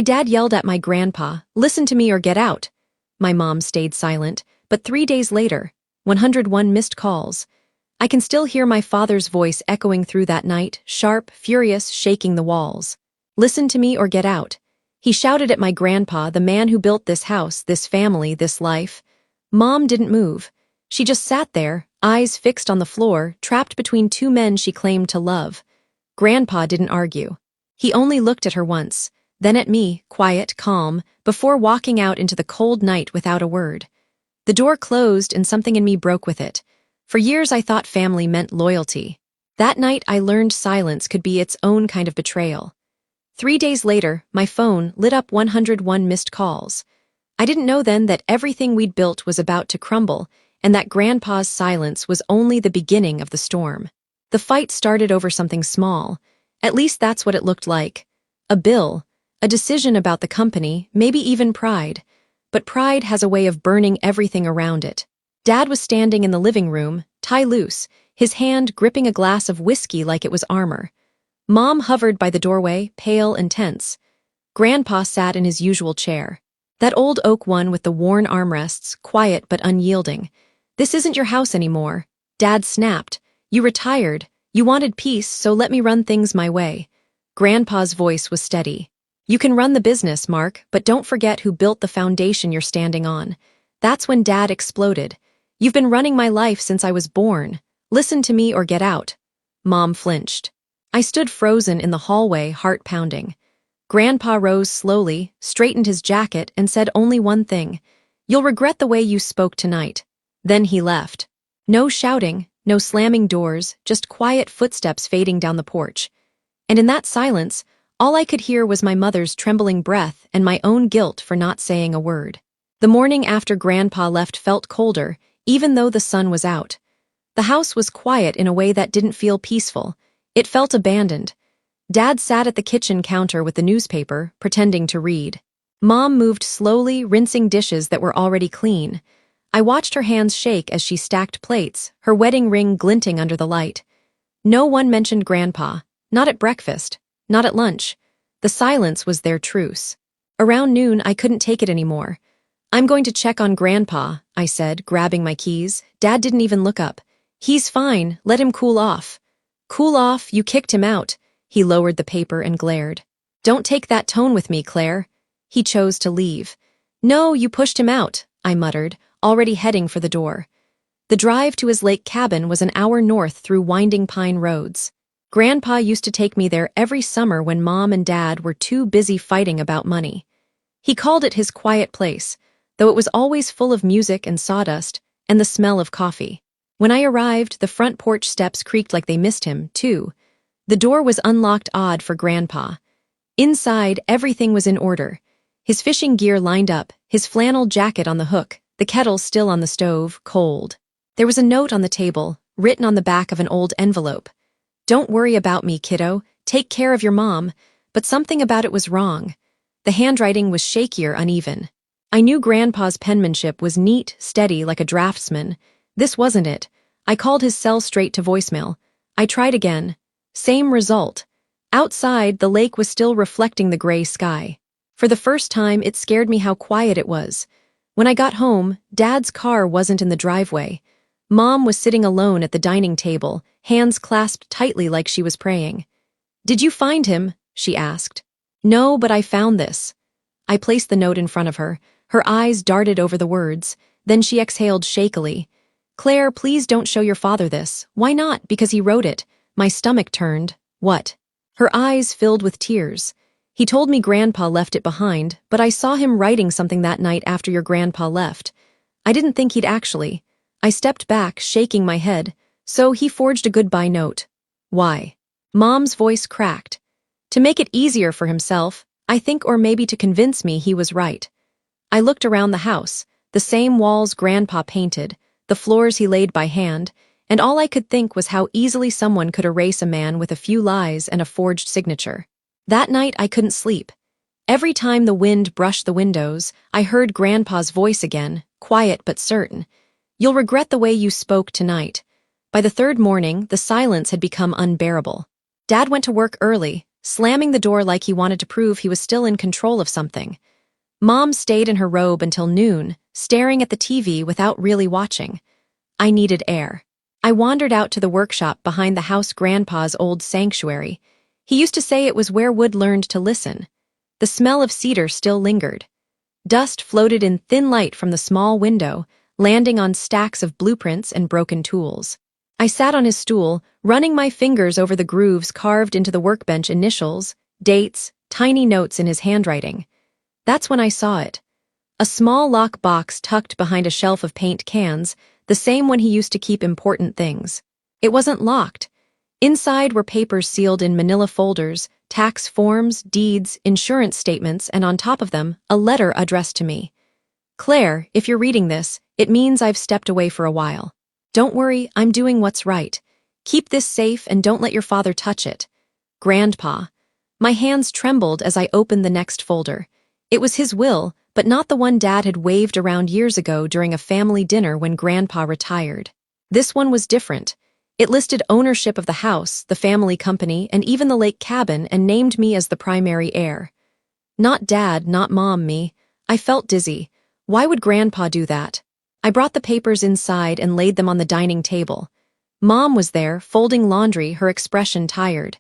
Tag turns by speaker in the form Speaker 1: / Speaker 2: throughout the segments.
Speaker 1: My dad yelled at my grandpa, "Listen to me or get out." My mom stayed silent, but 3 days later, 101 missed calls. I can still hear my father's voice echoing through that night, sharp, furious, shaking the walls. "Listen to me or get out." He shouted at my grandpa, the man who built this house, this family, this life. Mom didn't move. She just sat there, eyes fixed on the floor, trapped between two men she claimed to love. Grandpa didn't argue. He only looked at her once, then at me, quiet, calm, before walking out into the cold night without a word. The door closed and something in me broke with it. For years I thought family meant loyalty. That night I learned silence could be its own kind of betrayal. 3 days later, my phone lit up 101 missed calls. I didn't know then that everything we'd built was about to crumble, and that Grandpa's silence was only the beginning of the storm. The fight started over something small. At least that's what it looked like. A bill, a decision about the company, maybe even pride. But pride has a way of burning everything around it. Dad was standing in the living room, tie loose, his hand gripping a glass of whiskey like it was armor. Mom hovered by the doorway, pale and tense. Grandpa sat in his usual chair. That old oak one with the worn armrests, quiet but unyielding. "This isn't your house anymore," Dad snapped. "You retired. You wanted peace, so let me run things my way." Grandpa's voice was steady. "You can run the business, Mark, but don't forget who built the foundation you're standing on." That's when Dad exploded. "You've been running my life since I was born. Listen to me or get out." Mom flinched. I stood frozen in the hallway, heart pounding. Grandpa rose slowly, straightened his jacket, and said only one thing: "You'll regret the way you spoke tonight." Then he left. No shouting, no slamming doors, just quiet footsteps fading down the porch. And in that silence, all I could hear was my mother's trembling breath and my own guilt for not saying a word. The morning after Grandpa left felt colder, even though the sun was out. The house was quiet in a way that didn't feel peaceful. It felt abandoned. Dad sat at the kitchen counter with the newspaper, pretending to read. Mom moved slowly, rinsing dishes that were already clean. I watched her hands shake as she stacked plates, her wedding ring glinting under the light. No one mentioned Grandpa, not at breakfast, not at lunch. The silence was their truce. Around noon, I couldn't take it anymore. "I'm going to check on Grandpa," I said, grabbing my keys. Dad didn't even look up. "He's fine, let him cool off." "Cool off? You kicked him out." He lowered the paper and glared. "Don't take that tone with me, Claire." He chose to leave. "No, you pushed him out," I muttered, already heading for the door. The drive to his lake cabin was an hour north through winding pine roads. Grandpa used to take me there every summer when Mom and Dad were too busy fighting about money. He called it his quiet place, though it was always full of music and sawdust and the smell of coffee. When I arrived, the front porch steps creaked like they missed him, too. The door was unlocked odd for Grandpa. Inside, everything was in order. His fishing gear lined up, his flannel jacket on the hook, the kettle still on the stove, cold. There was a note on the table, written on the back of an old envelope. "Don't worry about me, kiddo. Take care of your mom." But something about it was wrong. The handwriting was shaky or uneven. I knew Grandpa's penmanship was neat, steady, like a draftsman. This wasn't it. I called his cell straight to voicemail. I tried again. Same result. Outside, the lake was still reflecting the gray sky. For the first time, it scared me how quiet it was. When I got home, Dad's car wasn't in the driveway. Mom was sitting alone at the dining table, hands clasped tightly like she was praying. "Did you find him?" she asked. "No, but I found this." I placed the note in front of her. Her eyes darted over the words. Then she exhaled shakily. "Claire, please don't show your father this." "Why not?" "Because he wrote it." My stomach turned. "What?" Her eyes filled with tears. "He told me Grandpa left it behind, but I saw him writing something that night after your Grandpa left. I didn't think he'd actually." I stepped back, shaking my head. "So he forged a goodbye note." "Why?" Mom's voice cracked. "To make it easier for himself, I think, or maybe to convince me he was right." I looked around the house, the same walls Grandpa painted, the floors he laid by hand, and all I could think was how easily someone could erase a man with a few lies and a forged signature. That night I couldn't sleep. Every time the wind brushed the windows, I heard Grandpa's voice again, quiet but certain. "You'll regret the way you spoke tonight." By the third morning, the silence had become unbearable. Dad went to work early, slamming the door like he wanted to prove he was still in control of something. Mom stayed in her robe until noon, staring at the TV without really watching. I needed air. I wandered out to the workshop behind the house, Grandpa's old sanctuary. He used to say it was where Wood learned to listen. The smell of cedar still lingered. Dust floated in thin light from the small window, landing on stacks of blueprints and broken tools. I sat on his stool, running my fingers over the grooves carved into the workbench: initials, dates, tiny notes in his handwriting. That's when I saw it. A small lock box tucked behind a shelf of paint cans, the same one he used to keep important things. It wasn't locked. Inside were papers sealed in manila folders, tax forms, deeds, insurance statements, and on top of them, a letter addressed to me. Claire, if you're reading this, it means I've stepped away for a while. Don't worry, I'm doing what's right. Keep this safe and don't let your father touch it. Grandpa. My hands trembled as I opened the next folder. It was his will, but not the one Dad had waved around years ago during a family dinner when Grandpa retired. This one was different. It listed ownership of the house, the family company, and even the lake cabin, and named me as the primary heir. Not Dad, not Mom, me. I felt dizzy. Why would Grandpa do that? I brought the papers inside and laid them on the dining table. Mom was there, folding laundry, her expression tired.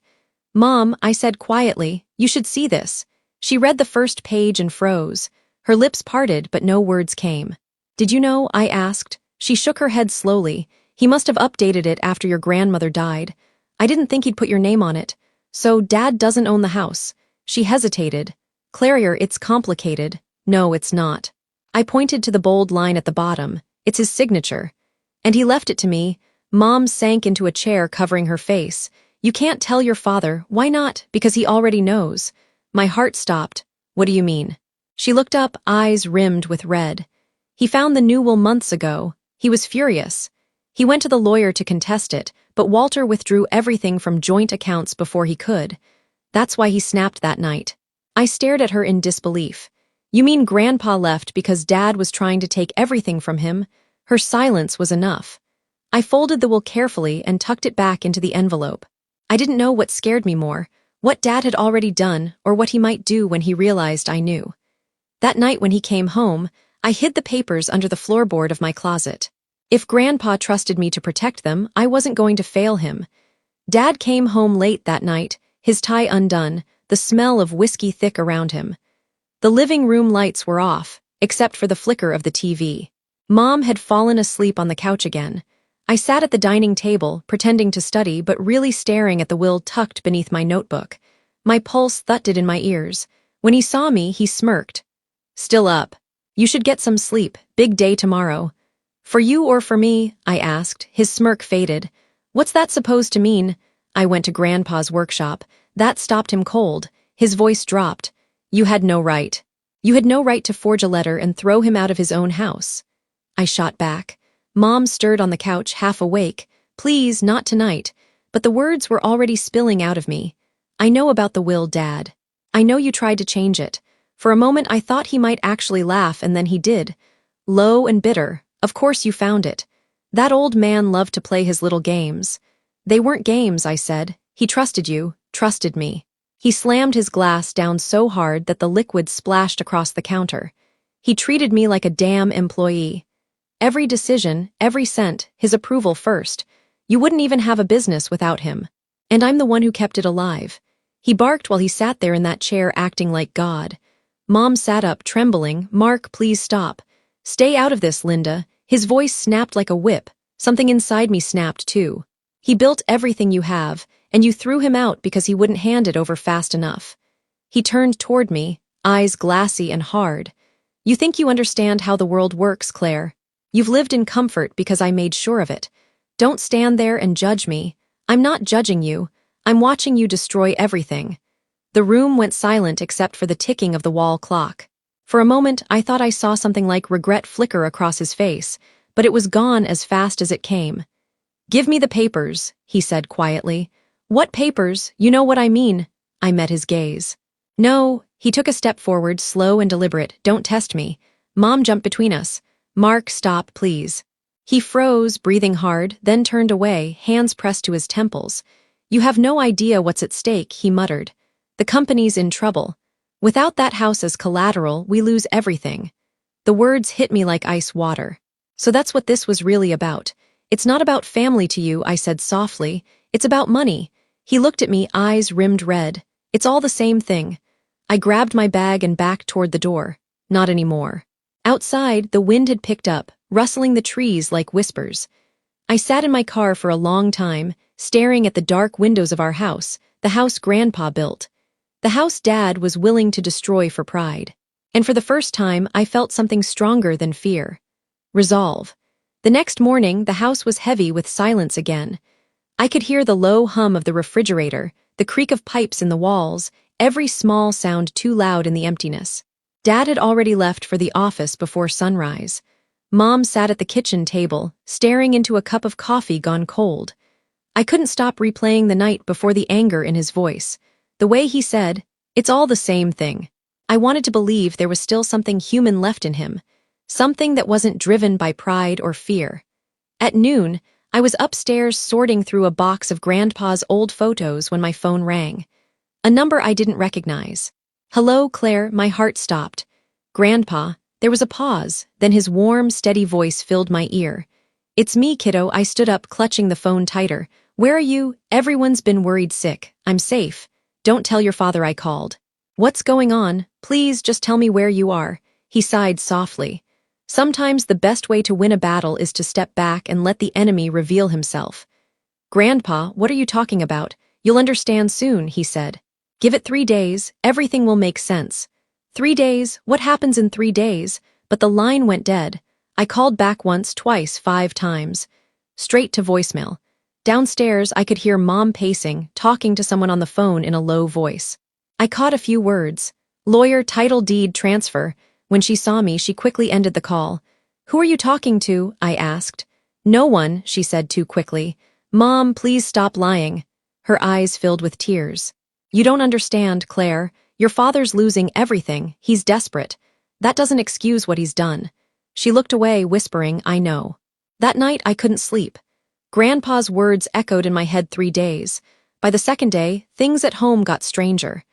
Speaker 1: Mom, I said quietly, you should see this. She read the first page and froze. Her lips parted, but no words came. Did you know? I asked. She shook her head slowly. He must have updated it after your grandmother died. I didn't think he'd put your name on it. So Dad doesn't own the house. She hesitated. Claire, it's complicated. No, it's not. I pointed to the bold line at the bottom. It's his signature. And he left it to me. Mom sank into a chair, covering her face. You can't tell your father. Why not? Because he already knows. My heart stopped. What do you mean? She looked up, eyes rimmed with red. He found the new will months ago. He was furious. He went to the lawyer to contest it, but Walter withdrew everything from joint accounts before he could. That's why he snapped that night. I stared at her in disbelief. You mean Grandpa left because Dad was trying to take everything from him? Her silence was enough. I folded the will carefully and tucked it back into the envelope. I didn't know what scared me more, what Dad had already done or what he might do when he realized I knew. That night when he came home, I hid the papers under the floorboard of my closet. If Grandpa trusted me to protect them, I wasn't going to fail him. Dad came home late that night, his tie undone, the smell of whiskey thick around him. The living room lights were off, except for the flicker of the TV. Mom had fallen asleep on the couch again. I sat at the dining table, pretending to study but really staring at the will tucked beneath my notebook. My pulse thudded in my ears. When he saw me, he smirked. Still up. You should get some sleep, big day tomorrow. For you or for me? I asked. His smirk faded. What's that supposed to mean? I went to Grandpa's workshop. That stopped him cold. His voice dropped. You had no right. You had no right to forge a letter and throw him out of his own house. I shot back. Mom stirred on the couch, half awake. Please, not tonight. But the words were already spilling out of me. I know about the will, Dad. I know you tried to change it. For a moment I thought he might actually laugh, and then he did. Low and bitter. Of course you found it. That old man loved to play his little games. They weren't games, I said. He trusted you, trusted me. He slammed his glass down so hard that the liquid splashed across the counter. He treated me like a damn employee. Every decision, every cent, his approval first. You wouldn't even have a business without him. And I'm the one who kept it alive. He barked while he sat there in that chair acting like God. Mom sat up, trembling. Mark, please stop. Stay out of this, Linda. His voice snapped like a whip. Something inside me snapped too. He built everything you have, and you threw him out because he wouldn't hand it over fast enough. He turned toward me, eyes glassy and hard. You think you understand how the world works, Claire. You've lived in comfort because I made sure of it. Don't stand there and judge me. I'm not judging you. I'm watching you destroy everything. The room went silent except for the ticking of the wall clock. For a moment, I thought I saw something like regret flicker across his face, but it was gone as fast as it came. Give me the papers, he said quietly. What papers? You know what I mean. I met his gaze. No, he took a step forward, slow and deliberate. Don't test me. Mom jumped between us. Mark, stop, please. He froze, breathing hard, then turned away, hands pressed to his temples. You have no idea what's at stake, he muttered. The company's in trouble. Without that house as collateral, we lose everything. The words hit me like ice water. So that's what this was really about. It's not about family to you, I said softly. It's about money. He looked at me, eyes rimmed red. It's all the same thing. I grabbed my bag and backed toward the door. Not anymore. Outside, the wind had picked up, rustling the trees like whispers. I sat in my car for a long time, staring at the dark windows of our house, the house Grandpa built. The house Dad was willing to destroy for pride. And for the first time, I felt something stronger than fear. Resolve. The next morning, the house was heavy with silence again. I could hear the low hum of the refrigerator, the creak of pipes in the walls, every small sound too loud in the emptiness. Dad had already left for the office before sunrise. Mom sat at the kitchen table, staring into a cup of coffee gone cold. I couldn't stop replaying the night before, the anger in his voice. The way he said, "It's all the same thing." I wanted to believe there was still something human left in him, something that wasn't driven by pride or fear. At noon, I was upstairs sorting through a box of Grandpa's old photos when my phone rang. A number I didn't recognize. "Hello, Claire," my heart stopped. "Grandpa." There was a pause, then his warm, steady voice filled my ear. "It's me, kiddo." I stood up, clutching the phone tighter. "Where are you?" "Everyone's been worried sick. I'm safe. Don't tell your father I called." "What's going on? Please just tell me where you are." He sighed softly. Sometimes the best way to win a battle is to step back and let the enemy reveal himself. "Grandpa, what are you talking about?" "You'll understand soon," he said. "Give it 3 days, everything will make sense." 3 days? What happens in 3 days? But the line went dead. I called back once, twice, 5 times. Straight to voicemail. Downstairs, I could hear Mom pacing, talking to someone on the phone in a low voice. I caught a few words. "Lawyer, title deed, transfer." When she saw me, she quickly ended the call. "Who are you talking to?" I asked. "No one," she said too quickly. "Mom, please stop lying." Her eyes filled with tears. "You don't understand, Claire. Your father's losing everything. He's desperate. That doesn't excuse what he's done." She looked away, whispering, "I know." That night, I couldn't sleep. Grandpa's words echoed in my head 3 days. By the second day, things at home got stranger.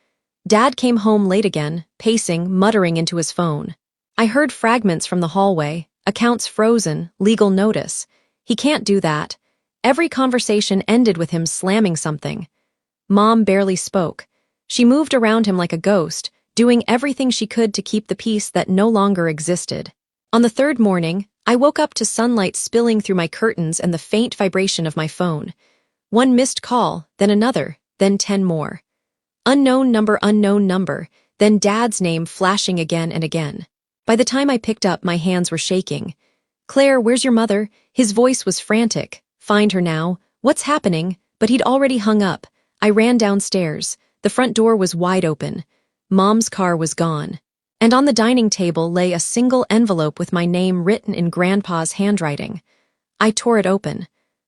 Speaker 1: Dad came home late again, pacing, muttering into his phone. I heard fragments from the hallway, accounts frozen, legal notice. He can't do that. Every conversation ended with him slamming something. Mom barely spoke. She moved around him like a ghost, doing everything she could to keep the peace that no longer existed. On the third morning, I woke up to sunlight spilling through my curtains and the faint vibration of my phone. One missed call, then another, then 10 more. Unknown number, then Dad's name flashing again and again. By the time I picked up, my hands were shaking. "Claire, where's your mother?" His voice was frantic. "Find her now. What's happening?" But he'd already hung up. I ran downstairs. The front door was wide open. Mom's car was gone. And on the dining table lay a single envelope with my name written in Grandpa's handwriting. I tore it open.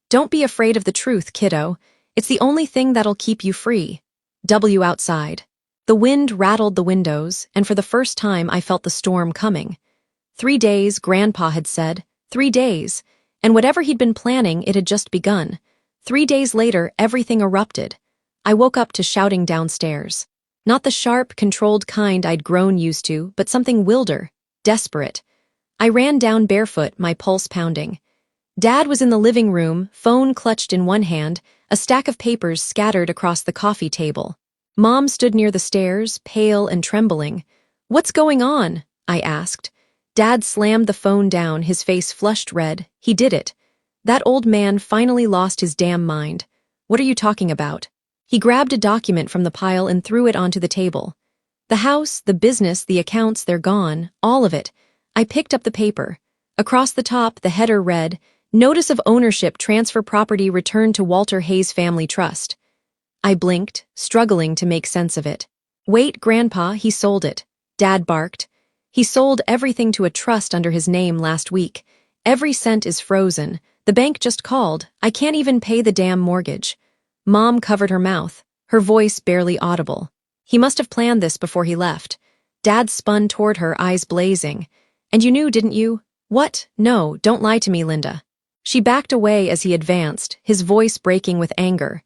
Speaker 1: "Don't be afraid of the truth, kiddo. It's the only thing that'll keep you free. W outside." The wind rattled the windows, and for the first time I felt the storm coming. 3 days, Grandpa had said. 3 days. And whatever he'd been planning, it had just begun. 3 days later, everything erupted. I woke up to shouting downstairs. Not the sharp, controlled kind I'd grown used to, but something wilder, desperate. I ran down barefoot, my pulse pounding. Dad was in the living room, phone clutched in one hand, a stack of papers scattered across the coffee table. Mom stood near the stairs, pale and trembling. "What's going on?" I asked. Dad slammed the phone down, his face flushed red. He did it. That old man finally lost his damn mind. "What are you talking about?" He grabbed a document from the pile and threw it onto the table. "The house, the business, the accounts, they're gone. All of it." I picked up the paper. Across the top, the header read, "Notice of ownership, transfer property returned to Walter Hayes Family Trust." I blinked, struggling to make sense of it. "Wait, Grandpa, he sold it." Dad barked. "He sold everything to a trust under his name last week. Every cent is frozen. The bank just called. I can't even pay the damn mortgage." Mom covered her mouth, her voice barely audible. "He must have planned this before he left." Dad spun toward her, eyes blazing. "And you knew, didn't you?" "What? No, don't lie to me, Linda." She backed away as he advanced, his voice breaking with anger.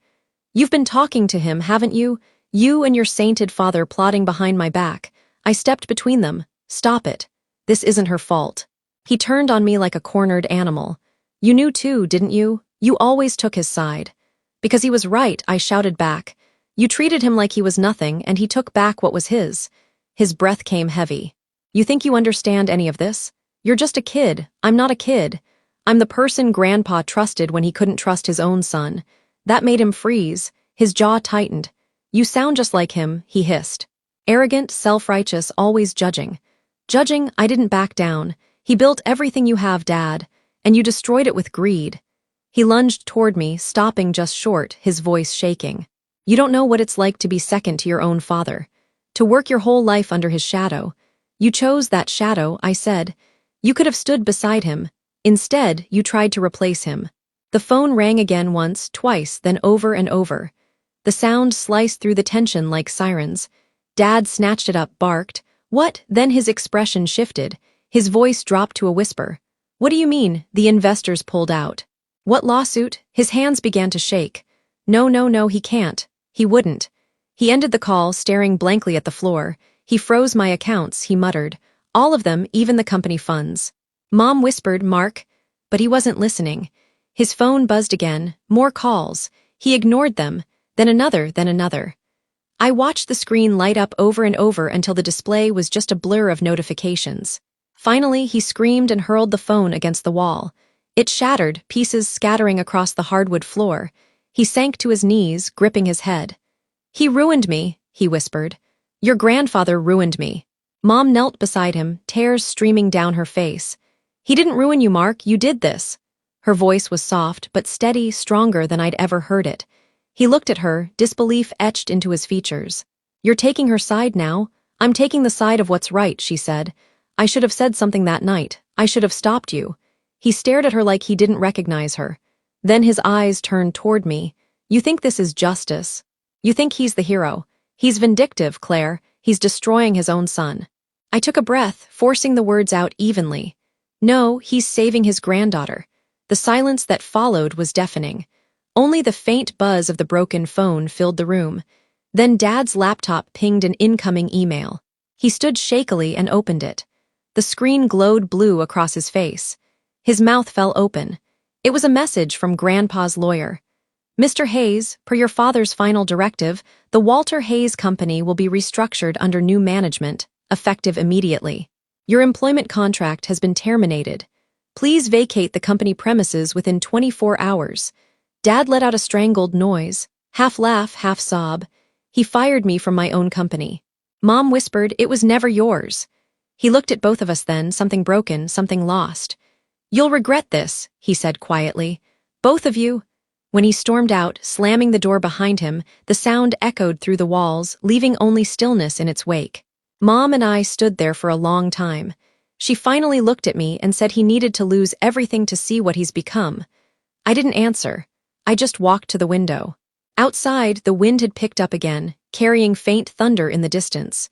Speaker 1: "You've been talking to him, haven't you? You and your sainted father plotting behind my back. I stepped between them. Stop it. This isn't her fault. He turned on me like a cornered animal. You knew too, didn't you? You always took his side. Because he was right, I shouted back. You treated him like he was nothing, and he took back what was his. His breath came heavy. You think you understand any of this? You're just a kid. I'm not a kid. I'm the person Grandpa trusted when he couldn't trust his own son. That made him freeze. His jaw tightened. You sound just like him, he hissed. Arrogant, self-righteous, always judging. Judging, I didn't back down. He built everything you have, Dad, and you destroyed it with greed. He lunged toward me, stopping just short, his voice shaking. You don't know what it's like to be second to your own father. To work your whole life under his shadow. You chose that shadow, I said. You could have stood beside him. Instead, you tried to replace him. The phone rang again once, twice, then over and over. The sound sliced through the tension like sirens. Dad snatched it up, barked. What? Then his expression shifted. His voice dropped to a whisper. What do you mean? The investors pulled out. What lawsuit? His hands began to shake. No, he can't. He wouldn't. He ended the call, staring blankly at the floor. He froze my accounts, he muttered. All of them, even the company funds. Mom whispered, Mark. But he wasn't listening. His phone buzzed again. More calls. He ignored them. Then another, then another. I watched the screen light up over and over until the display was just a blur of notifications. Finally, he screamed and hurled the phone against the wall. It shattered, pieces scattering across the hardwood floor. He sank to his knees, gripping his head. He ruined me, he whispered. Your grandfather ruined me. Mom knelt beside him, tears streaming down her face. He didn't ruin you, Mark, you did this. Her voice was soft, but steady, stronger than I'd ever heard it. He looked at her, disbelief etched into his features. You're taking her side now? I'm taking the side of what's right, she said. I should have said something that night. I should have stopped you. He stared at her like he didn't recognize her. Then his eyes turned toward me. You think this is justice? You think he's the hero? He's vindictive, Claire. He's destroying his own son. I took a breath, forcing the words out evenly. No, he's saving his granddaughter. The silence that followed was deafening. Only the faint buzz of the broken phone filled the room. Then Dad's laptop pinged an incoming email. He stood shakily and opened it. The screen glowed blue across his face. His mouth fell open. It was a message from Grandpa's lawyer. Mr. Hayes, per your father's final directive, the Walter Hayes Company will be restructured under new management, effective immediately. Your employment contract has been terminated. Please vacate the company premises within 24 hours. Dad let out a strangled noise, half laugh, half sob. He fired me from my own company. Mom whispered, it was never yours. He looked at both of us then, something broken, something lost. You'll regret this, he said quietly. Both of you. When he stormed out, slamming the door behind him, the sound echoed through the walls, leaving only stillness in its wake. Mom and I stood there for a long time. She finally looked at me and said he needed to lose everything to see what he's become. I didn't answer. I just walked to the window. Outside, the wind had picked up again, carrying faint thunder in the distance.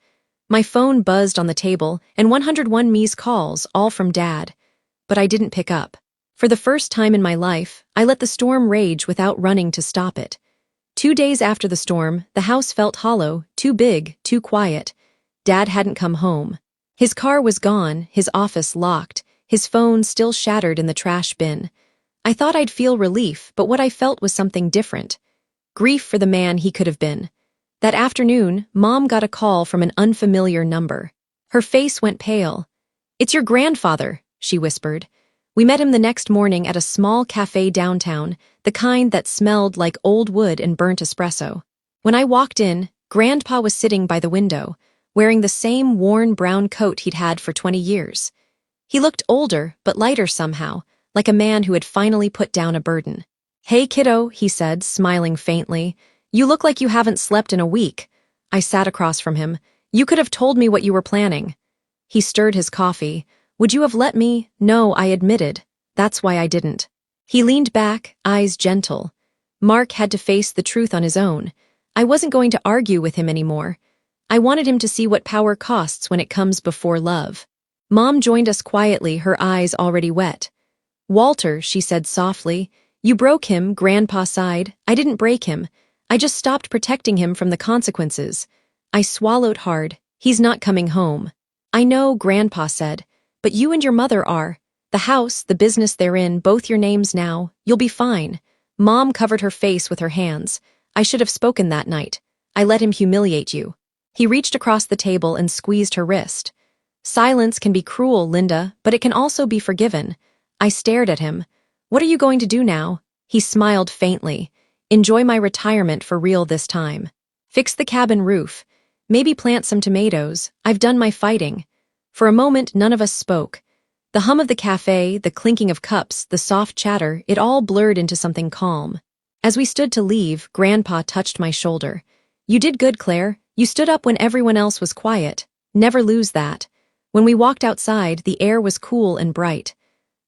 Speaker 1: My phone buzzed on the table, and 101 Me's calls, all from Dad. But I didn't pick up. For the first time in my life, I let the storm rage without running to stop it. 2 days after the storm, the house felt hollow, too big, too quiet. Dad hadn't come home. His car was gone, his office locked, his phone still shattered in the trash bin. I thought I'd feel relief, but what I felt was something different. Grief for the man he could have been. That afternoon, Mom got a call from an unfamiliar number. Her face went pale. It's your grandfather, she whispered. We met him the next morning at a small cafe downtown, the kind that smelled like old wood and burnt espresso. When I walked in, Grandpa was sitting by the window, wearing the same worn brown coat he'd had for 20 years. He looked older, but lighter somehow, like a man who had finally put down a burden. Hey, kiddo, he said, smiling faintly. You look like you haven't slept in a week. I sat across from him. You could have told me what you were planning. He stirred his coffee. Would you have let me? No, I admitted. That's why I didn't. He leaned back, eyes gentle. Mark had to face the truth on his own. I wasn't going to argue with him anymore. I wanted him to see what power costs when it comes before love. Mom joined us quietly, her eyes already wet. Walter, she said softly, you broke him, Grandpa sighed. I didn't break him. I just stopped protecting him from the consequences. I swallowed hard. He's not coming home. I know, Grandpa said, but you and your mother are. The house, the business they're in, both your names now. You'll be fine. Mom covered her face with her hands. I should have spoken that night. I let him humiliate you. He reached across the table and squeezed her wrist. Silence can be cruel, Linda, but it can also be forgiven. I stared at him. What are you going to do now? He smiled faintly. Enjoy my retirement for real this time. Fix the cabin roof. Maybe plant some tomatoes. I've done my fighting. For a moment, none of us spoke. The hum of the cafe, the clinking of cups, the soft chatter, it all blurred into something calm. As we stood to leave, Grandpa touched my shoulder. You did good, Claire. You stood up when everyone else was quiet. Never lose that. When we walked outside, the air was cool and bright.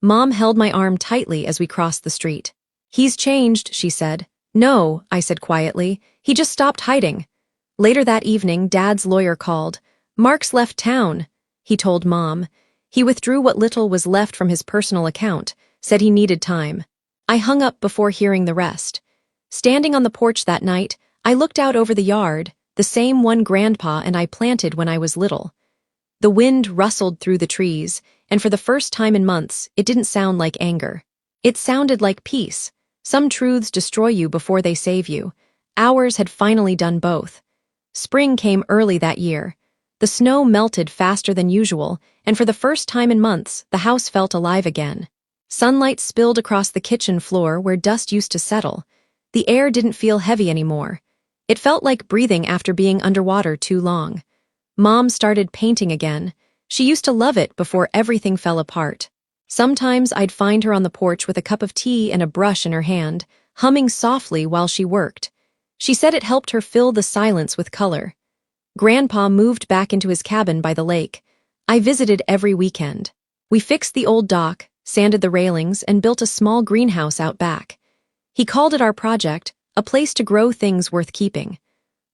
Speaker 1: Mom held my arm tightly as we crossed the street. He's changed, she said. No, I said quietly. He just stopped hiding. Later that evening, Dad's lawyer called. Mark's left town, he told Mom. He withdrew what little was left from his personal account, said he needed time. I hung up before hearing the rest. Standing on the porch that night, I looked out over the yard, the same one Grandpa and I planted when I was little. The wind rustled through the trees, and for the first time in months, it didn't sound like anger. It sounded like peace. Some truths destroy you before they save you. Ours had finally done both. Spring came early that year. The snow melted faster than usual, and for the first time in months, the house felt alive again. Sunlight spilled across the kitchen floor where dust used to settle. The air didn't feel heavy anymore. It felt like breathing after being underwater too long. Mom started painting again. She used to love it before everything fell apart. Sometimes I'd find her on the porch with a cup of tea and a brush in her hand, humming softly while she worked. She said it helped her fill the silence with color. Grandpa moved back into his cabin by the lake. I visited every weekend. We fixed the old dock, sanded the railings, and built a small greenhouse out back. He called it our project, a place to grow things worth keeping.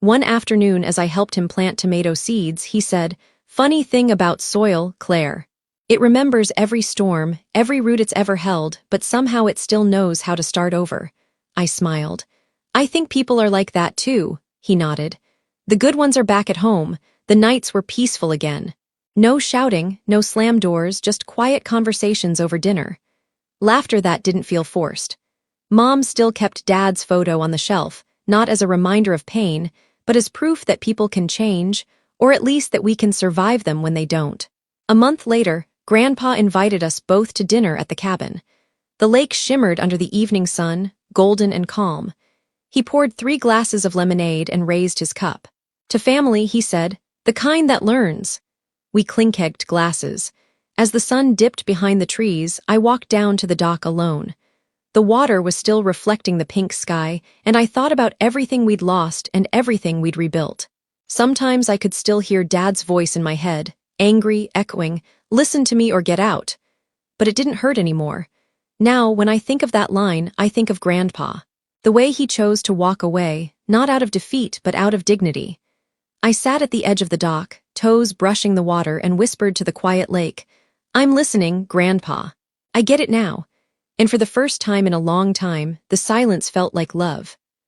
Speaker 1: One afternoon, as I helped him plant tomato seeds, he said, "Funny thing about soil, Claire. It remembers every storm, every root it's ever held, but somehow it still knows how to start over." I smiled. I think people are like that too, he nodded. The good ones are back at home. The nights were peaceful again. No shouting, no slam doors, just quiet conversations over dinner. Laughter that didn't feel forced. Mom still kept Dad's photo on the shelf, not as a reminder of pain, but as proof that people can change, or at least that we can survive them when they don't. A month later, Grandpa invited us both to dinner at the cabin. The lake shimmered under the evening sun, golden and calm. He poured 3 glasses of lemonade and raised his cup. To family, he said, "The kind that learns." We clink-egged glasses. As the sun dipped behind the trees, I walked down to the dock alone. The water was still reflecting the pink sky, and I thought about everything we'd lost and everything we'd rebuilt. Sometimes I could still hear Dad's voice in my head, angry, echoing, "Listen to me or get out." But it didn't hurt anymore. Now, when I think of that line, I think of Grandpa. The way he chose to walk away, not out of defeat but out of dignity. I sat at the edge of the dock, toes brushing the water, and whispered to the quiet lake, "I'm listening, Grandpa. I get it now." And for the first time in a long time, the silence felt like love.